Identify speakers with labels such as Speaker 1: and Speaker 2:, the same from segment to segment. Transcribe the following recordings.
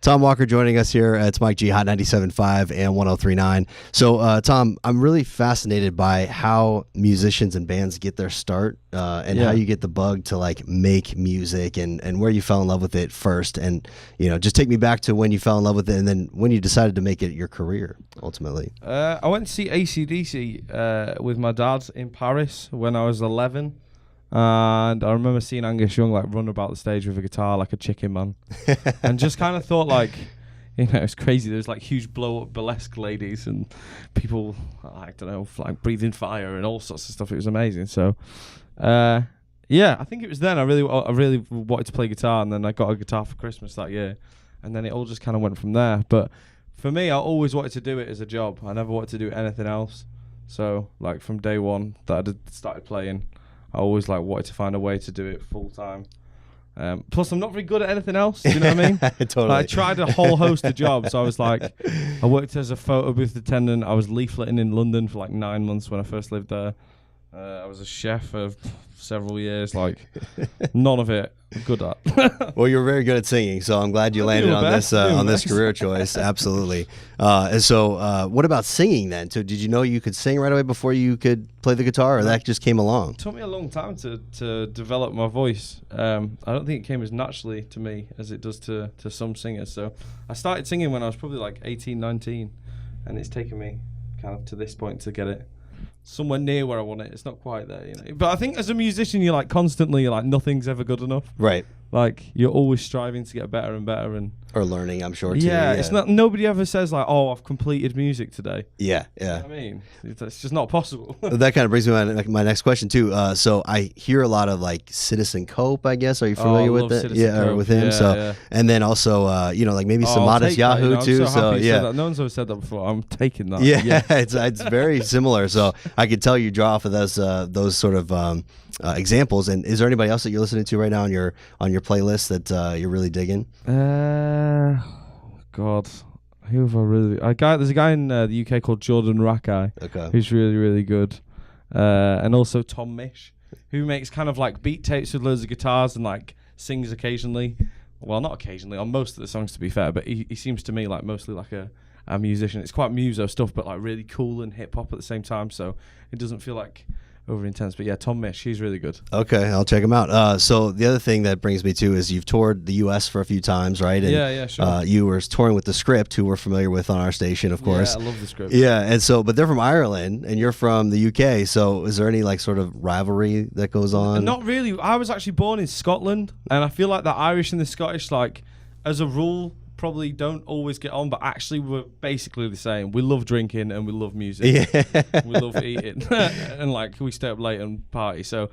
Speaker 1: Tom Walker joining us here. It's Mike G, Hot 97.5 and 103.9. So, Tom, I'm really fascinated by how musicians and bands get their start and how you get the bug to like make music and where you fell in love with it first. And, you know, just take me back to when you fell in love with it and then when you decided to make it your career, ultimately.
Speaker 2: I went to see AC/DC with my dad in Paris when I was 11. And I remember seeing Angus Young like run about the stage with a guitar like a chicken man, and just kind of thought like, you know, it's crazy. There's like huge blow up burlesque ladies and people, I don't know, like breathing fire and all sorts of stuff. It was amazing. So, yeah, I think it was then I really wanted to play guitar, and then I got a guitar for Christmas that year, and then it all just kind of went from there. But for me, I always wanted to do it as a job. I never wanted to do anything else. So like from day one that I started playing, I always like wanted to find a way to do it full time. Plus, I'm not very good at anything else. Do you know what I mean?
Speaker 1: Totally.
Speaker 2: Like, I tried a whole host of jobs. I was like, I worked as a photo booth attendant. I was leafleting in London for like 9 months when I first lived there. I was a chef for several years. Like, none of it good at.
Speaker 1: Well, you're very good at singing, so I'm glad you landed on this career choice. Absolutely. And so, what about singing then? So, did you know you could sing right away before you could play the guitar, or that just came along?
Speaker 2: It took me a long time to develop my voice. I don't think it came as naturally to me as it does to some singers. So, I started singing when I was probably like 18, 19, and it's taken me kind of to this point to get it somewhere near where I want it. It's not quite there, you know. But I think as a musician, you're like constantly like nothing's ever good enough.
Speaker 1: Right.
Speaker 2: Like you're always striving to get better and better, and
Speaker 1: or learning, I'm sure. Too.
Speaker 2: Yeah, it's not. Nobody ever says like, "Oh, I've completed music today."
Speaker 1: Yeah.
Speaker 2: You know what I mean, it's just not possible.
Speaker 1: That kind of brings me to my next question too. So I hear a lot of like Citizen Cope. I guess are you familiar with it?
Speaker 2: Citizen
Speaker 1: or with him.
Speaker 2: Yeah.
Speaker 1: And then also you know, like maybe some Modest Yahoo
Speaker 2: that,
Speaker 1: too.
Speaker 2: So
Speaker 1: yeah,
Speaker 2: no one's ever said that before. I'm taking that.
Speaker 1: Yeah, it's very similar. So I could tell you draw off of those sort of examples. And is there anybody else that you're listening to right now on your playlist that you're really digging?
Speaker 2: God, who have I really? There's a guy in the UK called Jordan Rakai.
Speaker 1: Okay.
Speaker 2: Who's really, really good. And also Tom Misch, who makes kind of like beat tapes with loads of guitars and like sings occasionally. Well, not occasionally, on most of the songs to be fair, but he seems to me like mostly like a musician. It's quite muso stuff, but like really cool and hip hop at the same time. So it doesn't feel like over intense. But yeah, Tom Misch, he's really good.
Speaker 1: Okay, I'll check him out. So the other thing that brings me to is you've toured the U.S. for a few times, right? And,
Speaker 2: yeah, sure.
Speaker 1: You were touring with The Script, who we're familiar with on our station, of course.
Speaker 2: Yeah, I love The Script.
Speaker 1: Yeah, and so, but they're from Ireland, and you're from the UK. So is there any like sort of rivalry that goes on?
Speaker 2: Not really. I was actually born in Scotland, and I feel like the Irish and the Scottish, like, as a rule, probably don't always get on, but actually we're basically the same. We love drinking and we love music.
Speaker 1: Yeah.
Speaker 2: We love eating and like we stay up late and party. So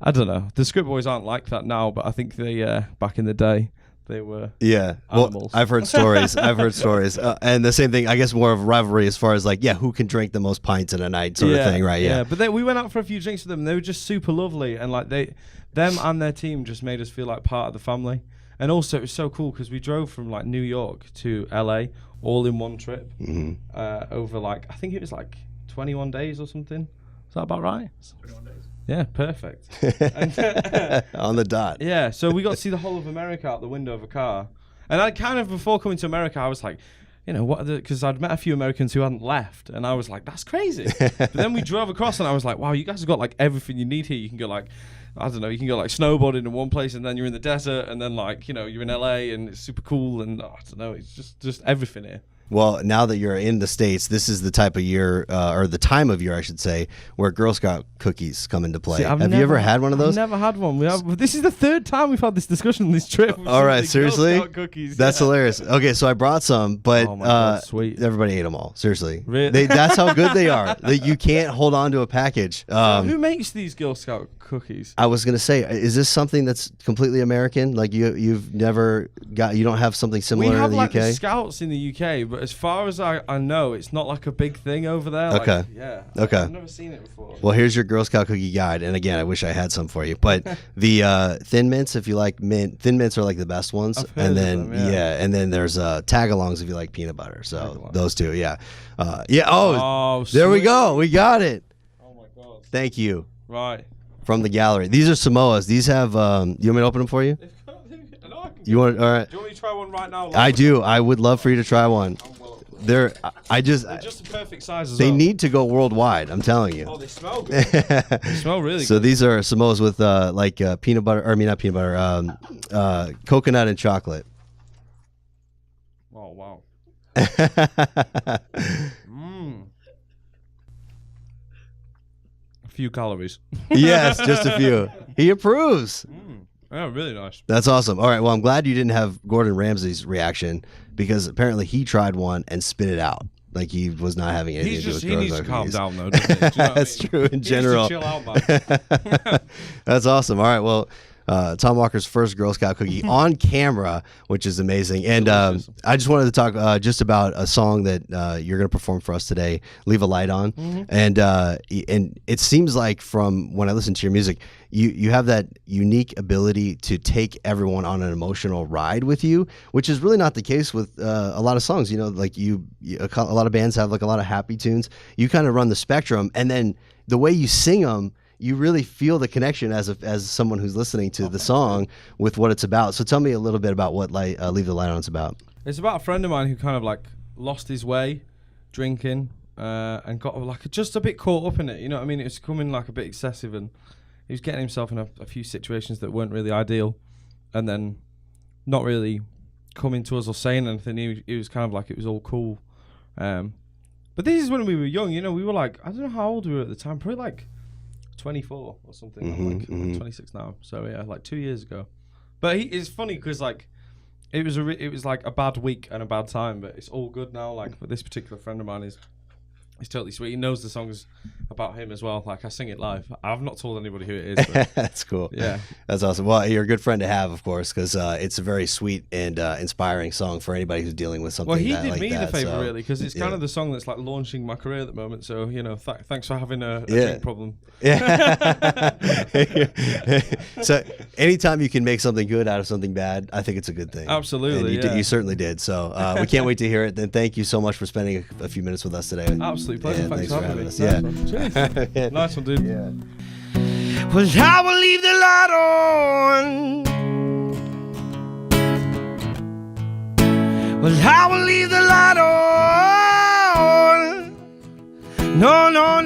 Speaker 2: I don't know. The Script Boys aren't like that now, but I think they back in the day they were animals.
Speaker 1: Well, I've heard stories. And the same thing, I guess, more of a rivalry as far as like, who can drink the most pints in a night sort of thing, right? Yeah.
Speaker 2: But we went out for a few drinks with them and they were just super lovely, and like them and their team just made us feel like part of the family. And also, it was so cool because we drove from like New York to LA all in one trip over like, I think it was like 21 days or something. Is that about right? 21 days. Yeah, perfect.
Speaker 1: On the dot.
Speaker 2: Yeah, so we got to see the whole of America out the window of a car. And I kind of, before coming to America, I was like, you know, because I'd met a few Americans who hadn't left, and I was like, that's crazy. But then we drove across, and I was like, wow, you guys have got like everything you need here. You can go like, I don't know, you can go like snowboarding in one place, and then you're in the desert, and then like, you know, you're in LA, and it's super cool, and I don't know, it's just everything here.
Speaker 1: Well, now that you're in the States, this is the type of year, or the time of year, I should say, where Girl Scout cookies come into play. Have you ever had one of those?
Speaker 2: I've never had one. This is the third time we've had this discussion on this trip.
Speaker 1: All right, seriously?
Speaker 2: Girl Scout cookies.
Speaker 1: That's hilarious. Okay, so I brought some, but
Speaker 2: oh my God, sweet.
Speaker 1: Everybody ate them all. Seriously.
Speaker 2: Really?
Speaker 1: That's how good they are. You can't hold on to a package.
Speaker 2: Who makes these Girl Scout cookies?
Speaker 1: I was going to say, is this something that's completely American? Like you don't have something similar in the UK?
Speaker 2: We have like the Scouts in the UK, but as far as I know, it's not like a big thing over there.
Speaker 1: Okay.
Speaker 2: Like, yeah.
Speaker 1: Okay.
Speaker 2: I've never seen it before.
Speaker 1: Well, here's your Girl Scout cookie guide. And again, I wish I had some for you. But the Thin Mints, if you like mint, Thin Mints are like the best ones.
Speaker 2: I've heard of them,
Speaker 1: and then there's Tagalongs if you like peanut butter. So those two, yeah. Oh, there we go. We got it.
Speaker 2: Oh my God.
Speaker 1: Thank you.
Speaker 2: Right.
Speaker 1: From the gallery. These are Samoas. These have, you want me to open them for you?
Speaker 2: I know I can
Speaker 1: You want? All right.
Speaker 2: Do you want me to try one right now?
Speaker 1: I do. I would love for you to try one. They're just
Speaker 2: the perfect size as
Speaker 1: they
Speaker 2: well.
Speaker 1: need to go worldwide. I'm telling you.
Speaker 2: Oh, they smell good. They smell really
Speaker 1: So
Speaker 2: good.
Speaker 1: these are Samoas with peanut butter. Or I mean, not peanut butter. Coconut and chocolate.
Speaker 2: Oh, wow. A few calories.
Speaker 1: Yes, just a few. He approves.
Speaker 2: Yeah, really nice.
Speaker 1: That's awesome. All right. Well, I'm glad you didn't have Gordon Ramsay's reaction because apparently he tried one and spit it out. Like he was not having anything to do with
Speaker 2: He
Speaker 1: drugs
Speaker 2: needs to
Speaker 1: after
Speaker 2: calm
Speaker 1: these.
Speaker 2: down, though, doesn't he? Do you know what I
Speaker 1: That's
Speaker 2: mean?
Speaker 1: true in general.
Speaker 2: He needs to chill out, man.
Speaker 1: That's awesome. All right. Well, Tom Walker's first Girl Scout cookie on camera, which is amazing. And I just wanted to talk just about a song that you're going to perform for us today, "Leave a Light On." And it seems like from when I listen to your music, you have that unique ability to take everyone on an emotional ride with you, which is really not the case with a lot of songs. You know, like a lot of bands have like a lot of happy tunes. You kind of run the spectrum, and then the way you sing them, you really feel the connection as someone who's listening to the song with what it's about. So tell me a little bit about what "Leave the Light On" is about.
Speaker 2: It's about a friend of mine who kind of like lost his way drinking and got like just a bit caught up in it. You know what I mean? It was becoming like a bit excessive, and he was getting himself in a few situations that weren't really ideal, and then not really coming to us or saying anything. He was kind of like it was all cool. But this is when we were young. You know, we were like, I don't know how old we were at the time, probably like 24 or something. I'm 26 now, so yeah, like 2 years ago. But it's funny because like it was like a bad week and a bad time, but it's all good now. Like, but this particular friend of mine is totally sweet. He knows the songs about him as well. Like, I sing it live. I've not told anybody who it is. But
Speaker 1: That's cool.
Speaker 2: yeah,
Speaker 1: That's awesome. Well, you're a good friend to have, of course, because it's a very sweet and inspiring song for anybody who's dealing with something.
Speaker 2: well, he
Speaker 1: that,
Speaker 2: did
Speaker 1: like
Speaker 2: me
Speaker 1: that,
Speaker 2: the favor
Speaker 1: so,
Speaker 2: really, because it's kind
Speaker 1: yeah.
Speaker 2: of the song that's like launching my career at the moment. So you know, thanks for having a
Speaker 1: Yeah.
Speaker 2: drink problem.
Speaker 1: Yeah. So anytime you can make something good out of something bad, I think it's a good thing.
Speaker 2: Absolutely,
Speaker 1: And you,
Speaker 2: yeah.
Speaker 1: you certainly did. So we can't wait to hear it. Then thank you so much for spending a few minutes with us today.
Speaker 2: Absolute pleasure.
Speaker 1: Yeah,
Speaker 2: thanks for having me.
Speaker 1: us. Yeah.
Speaker 2: Nice one. Cheers. Nice one, dude.
Speaker 1: Yeah.
Speaker 3: Well, I will leave the light on. Well, I will leave the light on. No, no,